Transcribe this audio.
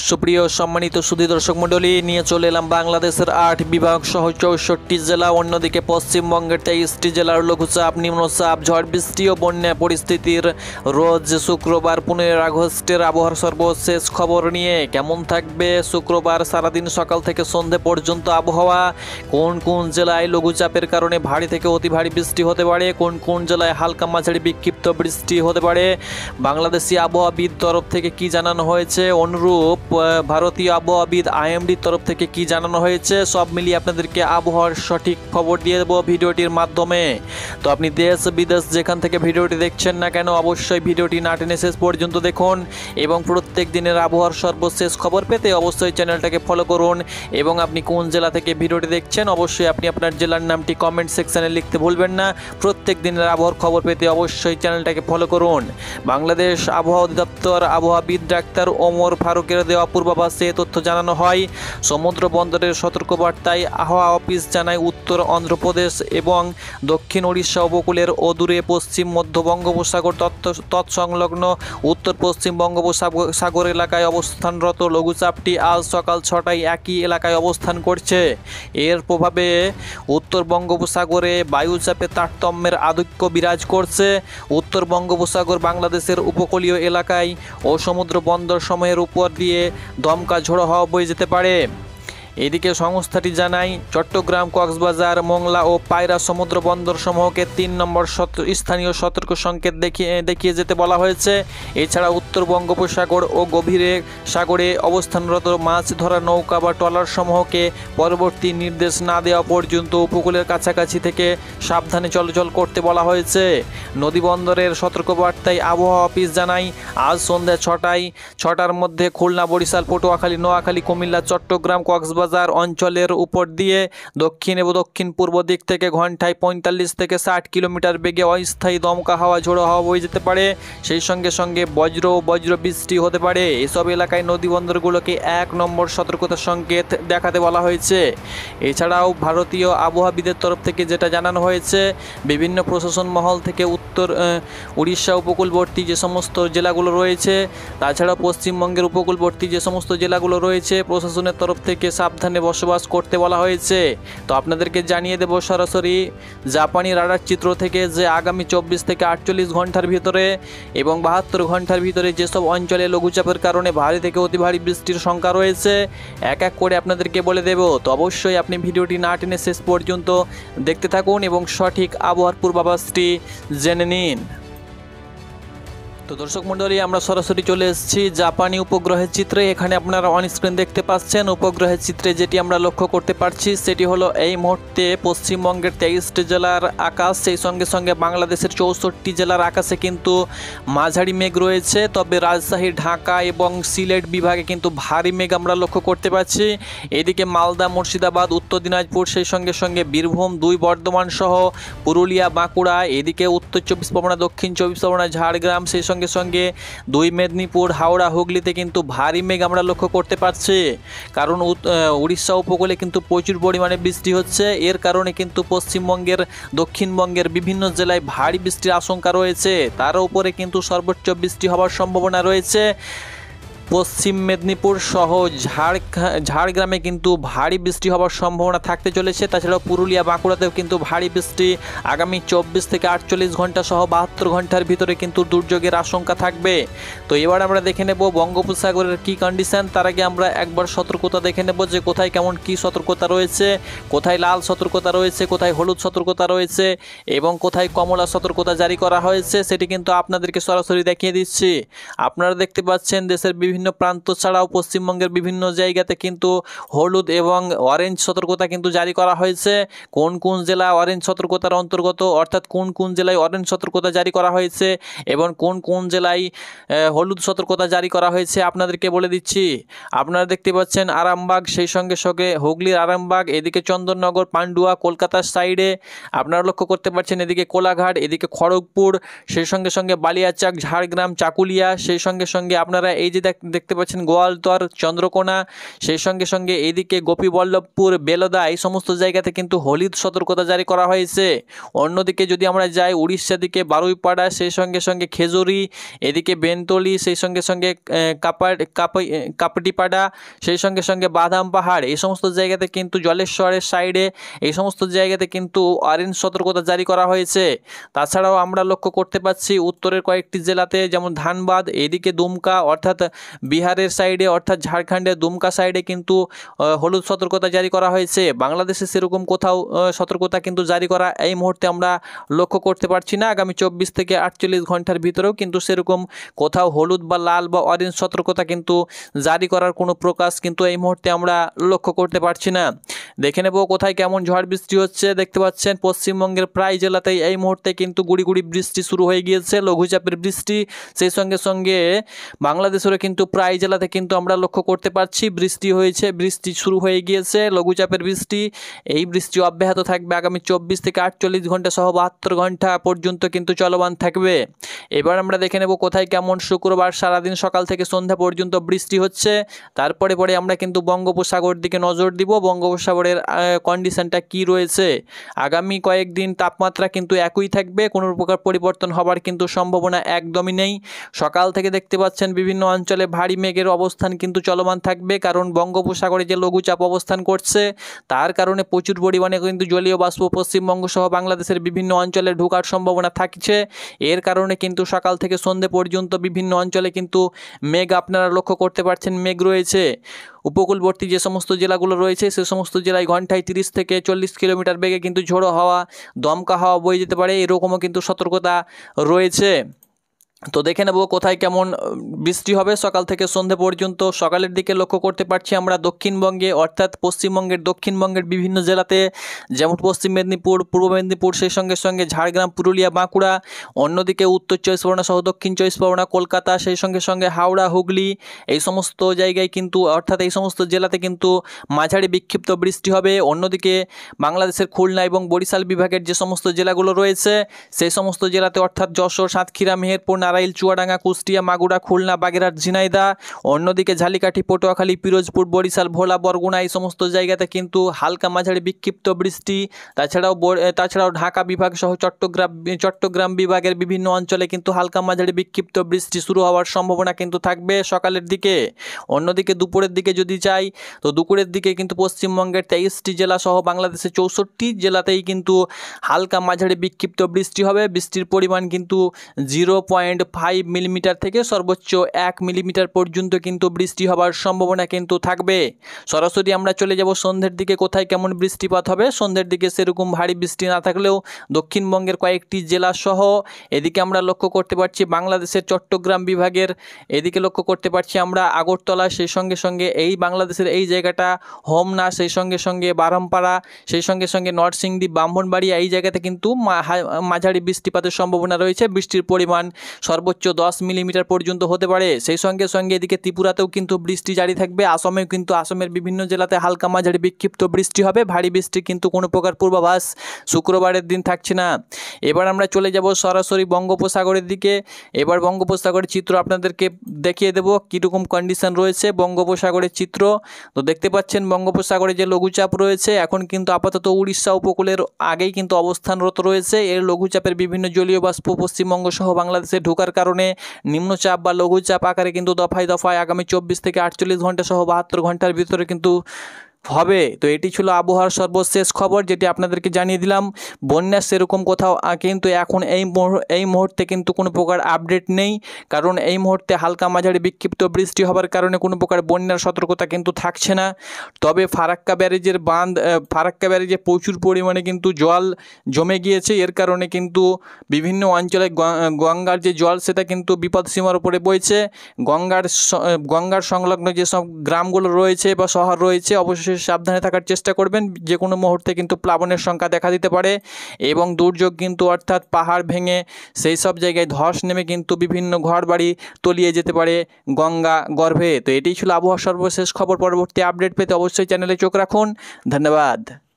সুপ্রিয় সম্মানিত সুধী দর্শক মণ্ডলী, নিয়ে চলে এলাম বাংলাদেশের 8 বিভাগ সহ 64টি জেলা, অন্যদিকে পশ্চিমবঙ্গের 23টি জেলার লঘুচাপ, নিম্নচাপ, ঝড় বৃষ্টি ও বন্যা পরিস্থিতির রোজ শুক্রবার 15 আগস্টের আবহাওয়ার সর্বশেষ খবর নিয়ে। কেমন থাকবে শুক্রবার সারাদিন সকাল থেকে সন্ধে পর্যন্ত আবহাওয়া, কোন কোন জেলায় লঘুচাপের কারণে ভারী থেকে অতি ভারী বৃষ্টি হতে পারে, কোন কোন জেলায় হালকা মাঝারি বিক্ষিপ্ত বৃষ্টি হতে পারে, বাংলাদেশি আবহাওয়াবিদ তরফ থেকে কি জানানো হয়েছে, অনুরূপ ভারতীয় আবহাওয়াবিদ আইএমডির তরফ থেকে কি জানানো হয়েছে, সব মিলিয়ে আপনাদেরকে আবহাওয়ার সঠিক খবর দিয়ে দেবো ভিডিওটির মাধ্যমে। তো আপনি দেশ বিদেশ যেখান থেকে ভিডিওটি দেখছেন না কেন, অবশ্যই ভিডিওটি না টেনে শেষ পর্যন্ত দেখুন এবং প্রত্যেক দিনের আবহাওয়ার সর্বশেষ খবর পেতে অবশ্যই চ্যানেলটাকে ফলো করুন। এবং আপনি কোন জেলা থেকে ভিডিওটি দেখছেন, অবশ্যই আপনি আপনার জেলার নামটি কমেন্ট সেকশনে লিখতে ভুলবেন না। প্রত্যেক দিনের আবহাওয়ার খবর পেতে অবশ্যই চ্যানেলটাকে ফলো করুন। বাংলাদেশ আবহাওয়া অধিদপ্তর আবহাওয়াবিদ ডাক্তার ওমর ফারুকের দেওয়া পূর্বাভাসে তথ্য জানানো হয়। সমুদ্র বন্দরের সতর্কবার্তায় আবহাওয়া অফিস জানায়, উত্তর অন্ধ্রপ্রদেশ এবং দক্ষিণ ওড়িশা উপকূলের অদূরে পশ্চিম মধ্য বঙ্গোপসাগর তৎসংলগ্ন উত্তর পশ্চিম বঙ্গোপসাগর এলাকায় অবস্থানরত লঘুচাপটি আজ সকাল 6টায় একই এলাকায় অবস্থান করছে। এর প্রভাবে উত্তর বঙ্গোপসাগরে বায়ুচাপে তারতম্যের আধিক্য বিরাজ করছে। উত্তর বঙ্গোপসাগর বাংলাদেশের উপকূলীয় এলাকায় ও সমুদ্র বন্দর সমূহের উপর দিয়ে দমকা ঝোড়ো হাওয়া বয়ে যেতে পারে। এদিকে সংস্থাটি জানায়, চট্টগ্রাম, কক্সবাজার, মোংলা ও পায়রা সমুদ্র বন্দর সমূহকে 3 নম্বর স্থানীয় সতর্ক সংকেত দেখিয়ে যেতে বলা হয়েছে। এছাড়া উত্তর বঙ্গোপসাগর ও গভীরে সাগরে অবস্থানরত মাছ ধরা নৌকা বা ট্রলার সমূহকে পরবর্তী নির্দেশ না দেওয়া পর্যন্ত উপকূলের কাছাকাছি থেকে সাবধানে চলাচল করতে বলা হয়েছে। নদী বন্দরের সতর্কবার্তায় আবহাওয়া অফিস জানায়, আজ সন্ধ্যা 6টার মধ্যে খুলনা, বরিশাল, পটুয়াখালী, নোয়াখালী, কুমিল্লা, চট্টগ্রাম, কক্সবাজার অঞ্চলের উপর দিয়ে দক্ষিণ এবং দক্ষিণ পূর্ব দিক থেকে ঘন্টায় 45 থেকে 60 কিলোমিটার বেগে অস্থায়ী দমকা হাওয়া, ঝোড়ো হাওয়া বয়ে যেতে পারে। সেই সঙ্গে সঙ্গে বজ্র বৃষ্টি হতে পারে। এসব এলাকায় নদী বন্দরগুলোকে 1 নম্বর সতর্কতা সংকেত দেখাতে বলা হয়েছে। এছাড়াও ভারতীয় আবহাওয়াবিদের তরফ থেকে যেটা জানানো হয়েছে, বিভিন্ন প্রশাসন মহল থেকে উত্তর উড়িষ্যা উপকূলবর্তী যে সমস্ত জেলাগুলো রয়েছে, তাছাড়া পশ্চিমবঙ্গের উপকূলবর্তী যে সমস্ত জেলাগুলো রয়েছে, প্রশাসনের তরফ থেকে সাবধানে বসবাস করতে বলা হয়েছে। তো আপনাদেরকে জানিয়ে দেব সরাসরি জাপানি রাডার চিত্র থেকে যে আগামী 24 থেকে 48 ঘন্টার ভিতরে এবং 72 ঘন্টার ভিতরে যেসব অঞ্চলে লঘুচাপের কারণে ভারী থেকে অতি ভারী বৃষ্টির সংখ্যা রয়েছে, এক এক করে আপনাদেরকে বলে দেব। তো অবশ্যই আপনি ভিডিওটি না টেনে শেষ পর্যন্ত দেখতে থাকুন এবং সঠিক আবহাওয়ার পূর্বাভাসটি জেনে নিন। তো দর্শক মণ্ডলী, আমরা সরাসরি চলে এসেছি জাপানি উপগ্রহের চিত্রে। এখানে আপনারা অন স্ক্রিন দেখতে পাচ্ছেন উপগ্রহের চিত্রে যেটি আমরা লক্ষ্য করতে পারছি, সেটি হলো এই মুহূর্তে পশ্চিমবঙ্গের 23টি জেলার আকাশ, সেই সঙ্গে সঙ্গে বাংলাদেশের 64টি জেলার আকাশে কিন্তু মাঝারি মেঘ রয়েছে। তবে রাজশাহী, ঢাকা এবং সিলেট বিভাগে কিন্তু ভারী মেঘ আমরা লক্ষ্য করতে পারছি। এদিকে মালদা, মুর্শিদাবাদ, উত্তর দিনাজপুর, সেই সঙ্গে সঙ্গে বীরভূম, 2 বর্ধমান সহ পুরুলিয়া, বাঁকুড়া, এদিকে উত্তর 24 পরগনা, দক্ষিণ 24 পরগনা, ঝাড়গ্রাম, সেই সঙ্গে 2 মেদিনীপুর, হাওড়া, হুগলিতে কিন্তু ভারী মেঘ আমরা লক্ষ্য করতে পারছি। কারণ উড়িষ্যা উপকূলে কিন্তু প্রচুর পরিমাণে বৃষ্টি হচ্ছে। এর কারণে কিন্তু পশ্চিমবঙ্গের, দক্ষিণবঙ্গের বিভিন্ন জেলায় ভারী বৃষ্টির আশঙ্কা রয়েছে। তার উপরে কিন্তু সর্বোচ্চ বৃষ্টি হওয়ার সম্ভাবনা রয়েছে। পশ্চিম মেদিনীপুর সহ ঝাড়গ্রামে কিন্তু ভারী বৃষ্টি হওয়ার সম্ভাবনা থাকতে চলেছে। তাছাড়াও পুরুলিয়া, বাঁকুড়াতেও কিন্তু ভারী বৃষ্টি আগামী 24 থেকে 48 ঘন্টা সহ 72 ঘন্টার ভিতরে কিন্তু দুর্যোগের আশঙ্কা থাকবে। তো এবার আমরা দেখে নেব বঙ্গোপসাগরের কী কন্ডিশন। তার আগে আমরা একবার সতর্কতা দেখে নেব যে কোথায় কেমন কী সতর্কতা রয়েছে, কোথায় লাল সতর্কতা রয়েছে, কোথায় হলুদ সতর্কতা রয়েছে এবং কোথায় কমলা সতর্কতা জারি করা হয়েছে, সেটি কিন্তু আপনাদেরকে সরাসরি দেখিয়ে দিচ্ছি। আপনারা দেখতে পাচ্ছেন দেশের বিভিন্ন প্রান্ত ছাড়াও পশ্চিমবঙ্গের বিভিন্ন জায়গাতে কিন্তু হলুদ এবং অরেঞ্জ সতর্কতা কিন্তু জারি করা হয়েছে। কোন কোন জেলা অরেঞ্জ সতর্কতার অন্তর্গত, অর্থাৎ কোন কোন জেলায় অরেঞ্জ সতর্কতা জারি করা হয়েছে এবং কোন কোন জেলায় হলুদ সতর্কতা জারি করা হয়েছে আপনাদেরকে বলে দিচ্ছি। আপনারা দেখতে পাচ্ছেন আরামবাগ, সেই সঙ্গে সঙ্গে হুগলির আরামবাগ, এদিকে চন্দননগর, পান্ডুয়া, কলকাতার সাইডে আপনারা লক্ষ্য করতে পারছেন, এদিকে কোলাঘাট, এদিকে খড়গপুর, সেই সঙ্গে সঙ্গে বালিয়াচাক, ঝাড়গ্রাম, চাকুলিয়া, সেই সঙ্গে সঙ্গে আপনারা এই যে দেখতে পাচ্ছেন গোয়ালতর, চন্দ্রকোনা, সেই সঙ্গে সঙ্গে এইদিকে গোপীবল্লভপুর, বেলদা, এই সমস্ত জায়গাতে কিন্তু হলুদ সতর্কতা জারি করা হয়েছে। অন্যদিকে যদি আমরা যাই উড়িষ্যার দিকে বারুইপাড়া, সেই সঙ্গে সঙ্গে খেজুরি, এদিকে বেনতলি, সেই সঙ্গে সঙ্গে কাপটিপাড়া, সেই সঙ্গে সঙ্গে বাদাম পাহাড়, এই সমস্ত জায়গাতে কিন্তু জলেশ্বরের সাইডে এই সমস্ত জায়গাতে কিন্তু অরেঞ্জ সতর্কতা জারি করা হয়েছে। তাছাড়াও আমরা লক্ষ্য করতে পাচ্ছি উত্তরের কয়েকটি জেলাতে যেমন ধানবাদ, এদিকে দুমকা অর্থাৎ বিহারের সাইডে অর্থাৎ ঝাড়খণ্ডের দুমকা সাইডে কিন্তু হলুদ সতর্কতা জারি করা হয়েছে। বাংলাদেশে সেরকম কোথাও সতর্কতা কিন্তু জারি করা এই মুহূর্তে আমরা লক্ষ্য করতে পারছি না। আগামী 24 থেকে 48 ঘন্টার ভিতরেও কিন্তু সেরকম কোথাও হলুদ বা লাল বা অরেঞ্জ সতর্কতা কিন্তু জারি করার কোনো প্রকাশ কিন্তু এই মুহূর্তে আমরা লক্ষ্য করতে পারছি না। দেখে নেব কোথায় কেমন ঝড় বৃষ্টি হচ্ছে। দেখতে পাচ্ছেন পশ্চিমবঙ্গের প্রায় জেলাতেই এই মুহূর্তে কিন্তু গুড়ি গুড়ি বৃষ্টি শুরু হয়ে গিয়েছে, লঘুচাপের বৃষ্টি। সেই সঙ্গে সঙ্গে বাংলাদেশেরও কিন্তু প্রায় জেলাতে কিন্তু আমরা লক্ষ্য করতে পারছি বৃষ্টি হয়েছে, বৃষ্টি শুরু হয়ে গিয়েছে, লঘুচাপের বৃষ্টি। এই বৃষ্টি অব্যাহত থাকবে আগামী 24 থেকে 48 ঘন্টা সহ 72 ঘন্টা পর্যন্ত কিন্তু চলমান থাকবে। এবার আমরা দেখে নেব কোথায় কেমন শুক্রবার সারাদিন সকাল থেকে সন্ধ্যা পর্যন্ত বৃষ্টি হচ্ছে। তারপরে আমরা কিন্তু বঙ্গোপসাগর দিকে নজর দিব, বঙ্গোপসাগরের কন্ডিশনটা কি রয়েছে। আগামী কয়েকদিন তাপমাত্রা কিন্তু একই থাকবে, কোনো প্রকার পরিবর্তন হবার কিন্তু সম্ভাবনা একদমই নেই। সকাল থেকে দেখতে পাচ্ছেন বিভিন্ন অঞ্চলে ভারী মেঘের অবস্থান কিন্তু চলমান থাকবে, কারণ বঙ্গোপসাগরে যে লঘুচাপ অবস্থান করছে তার কারণে প্রচুর পরিমাণে কিন্তু জলীয় বাষ্প পশ্চিমবঙ্গ সহ বাংলাদেশের বিভিন্ন অঞ্চলে ঢোকার সম্ভাবনা থাকছে। এর কারণে কিন্তু সকাল থেকে সন্ধ্যে পর্যন্ত বিভিন্ন অঞ্চলে কিন্তু মেঘ আপনারা লক্ষ্য করতে পারছেন, মেঘ রয়েছে। উপকূলবর্তী যে সমস্ত জেলাগুলো রয়েছে সে সমস্ত জেলায় ঘন্টায় 30 থেকে 40 কিলোমিটার বেগে কিন্তু ঝোড়ো হাওয়া, দমকা হাওয়া বয়ে যেতে পারে, এরকমও কিন্তু সতর্কতা রয়েছে। তো দেখে নেব কোথায় কেমন বৃষ্টি হবে সকাল থেকে সন্ধ্যে পর্যন্ত। সকালের দিকে লক্ষ্য করতে পারছি আমরা দক্ষিণবঙ্গে অর্থাৎ পশ্চিমবঙ্গের দক্ষিণবঙ্গের বিভিন্ন জেলাতে, যেমন পশ্চিম মেদিনীপুর, পূর্ব মেদিনীপুর, সেই সঙ্গে সঙ্গে ঝাড়গ্রাম, পুরুলিয়া, বাঁকুড়া। অন্যদিকে উত্তর 24 পরগনা সহ দক্ষিণ 24 পরগনা, কলকাতা, সেই সঙ্গে সঙ্গে হাওড়া, হুগলি, এই সমস্ত জায়গায় কিন্তু অর্থাৎ এই সমস্ত জেলাতে কিন্তু মাঝারি বিক্ষিপ্ত বৃষ্টি হবে। অন্যদিকে বাংলাদেশের খুলনা এবং বরিশাল বিভাগের যে সমস্ত জেলাগুলো রয়েছে সেই সমস্ত জেলাতে অর্থাৎ যশোর, সাতক্ষীরা, মেহেরপুর, নারাইল, চুয়াডাঙ্গা, কুষ্টিয়া, মাগুরা, খুলনা, বাগেরহাট, ঝিনাইদহ, অন্যদিকে ঝালিকাঠি, পটুয়াখালী, পিরোজপুর, বরিশাল, ভোলা, বরগুনা, এই সমস্ত জায়গাতে কিন্তু হালকা মাঝারি বিক্ষিপ্ত বৃষ্টি। তাছাড়াও ঢাকা বিভাগ সহ চট্টগ্রাম বিভাগের বিভিন্ন অঞ্চলে কিন্তু হালকা মাঝারি বিক্ষিপ্ত বৃষ্টি শুরু হওয়ার সম্ভাবনা কিন্তু থাকবে সকালের দিকে। অন্যদিকে দুপুরের দিকে যদি যাই তো দুপুরের দিকে কিন্তু পশ্চিমবঙ্গের 23টি জেলা সহ বাংলাদেশের 64 জেলাতেই কিন্তু হালকা মাঝারি বিক্ষিপ্ত বৃষ্টি হবে। বৃষ্টির পরিমাণ কিন্তু 0.5 মিলিমিটার থেকে সর্বোচ্চ 1 মিলিমিটার পর্যন্ত কিন্তু বৃষ্টি হবার সম্ভাবনা কিন্তু থাকবে। সরাসরি আমরা চলে যাব সন্ধ্যের দিকে কোথায় কেমন বৃষ্টিপাত হবে। সন্ধ্যের দিকে সেরকম ভারী বৃষ্টি না থাকলেও দক্ষিণবঙ্গের কয়েকটি জেলা সহ এদিকে আমরা লক্ষ্য করতে পারছি বাংলাদেশের চট্টগ্রাম বিভাগের, এদিকে লক্ষ্য করতে পারছি আমরা আগরতলা, সেই সঙ্গে সঙ্গে এই বাংলাদেশের এই জায়গাটা হোমনা, সেই সঙ্গে সঙ্গে বারমপাড়া, সেই সঙ্গে সঙ্গে নরসিংদী, ব্রাহ্মণবাড়িয়া, এই জায়গাতে কিন্তু মাঝারি বৃষ্টিপাতের সম্ভাবনা রয়েছে। বৃষ্টির পরিমাণ সর্বোচ্চ 10 মিলিমিটার পর্যন্ত হতে পারে। সেই সঙ্গে সঙ্গে এদিকে ত্রিপুরাতেও কিন্তু বৃষ্টি জারি থাকবে। আসামেও কিন্তু আসামের বিভিন্ন জেলাতে হালকা মাঝারি বিক্ষিপ্ত বৃষ্টি হবে। ভারী বৃষ্টি কিন্তু কোনো প্রকার পূর্বাভাস শুক্রবারের দিন থাকছে না। এবার আমরা চলে যাব সরাসরি বঙ্গোপসাগরের দিকে। এবার বঙ্গোপসাগরের চিত্র আপনাদেরকে দেখিয়ে দেব কীরকম কন্ডিশন রয়েছে বঙ্গোপসাগরের চিত্র। তো দেখতে পাচ্ছেন বঙ্গোপসাগরে যে লঘুচাপ রয়েছে এখন কিন্তু আপাতত উড়িষ্যা উপকূলের আগেই কিন্তু অবস্থানরত রয়েছে। এর লঘুচাপের বিভিন্ন জলীয় বাষ্প পশ্চিমবঙ্গ সহ বাংলাদেশে ঢোকার কারণে নিম্নচাপ বা লঘুচাপ আকারে কিন্তু দফায় দফায় আগামী 24 থেকে 48 ঘন্টা সহ 72 ঘন্টার ভিতরে কিন্তু হবে। তো এটি ছিল আবহাওয়ার সর্বশেষ খবর, যেটি আপনাদেরকে জানিয়ে দিলাম। বন্যার সেরকম কোথাও কিন্তু এখন এই মুহূর্তে কিন্তু কোনো প্রকার আপডেট নেই, কারণ এই মুহূর্তে হালকা মাঝারি বিক্ষিপ্ত বৃষ্টি হবার কারণে কোনো প্রকার বন্যার সতর্কতা কিন্তু থাকছে না। তবে ফারাক্কা ব্যারেজে প্রচুর পরিমাণে কিন্তু জল জমে গিয়েছে। এর কারণে কিন্তু বিভিন্ন অঞ্চলে গঙ্গার যে জল সেটা কিন্তু বিপদসীমার উপরে বইছে। গঙ্গার সংলগ্ন যেসব গ্রামগুলো রয়েছে বা শহর রয়েছে অবশ্যই সাবধানে থাকার চেষ্টা করবেন। যে কোনো মুহূর্তে কিন্তু প্লাবনের সংখ্যা দেখা দিতে পারে এবং দুর্যোগ কিন্তু অর্থাৎ পাহাড় ভেঙে সেই সব জায়গায় ধস নেমে কিন্তু বিভিন্ন ঘরবাড়ি তলিয়ে যেতে পারে গঙ্গা গর্ভে। তো এটাই ছিল আবহাওয়ার সর্বশেষ খবর। পরবর্তী আপডেট পেতে অবশ্যই চ্যানেলে চোখ রাখুন। ধন্যবাদ।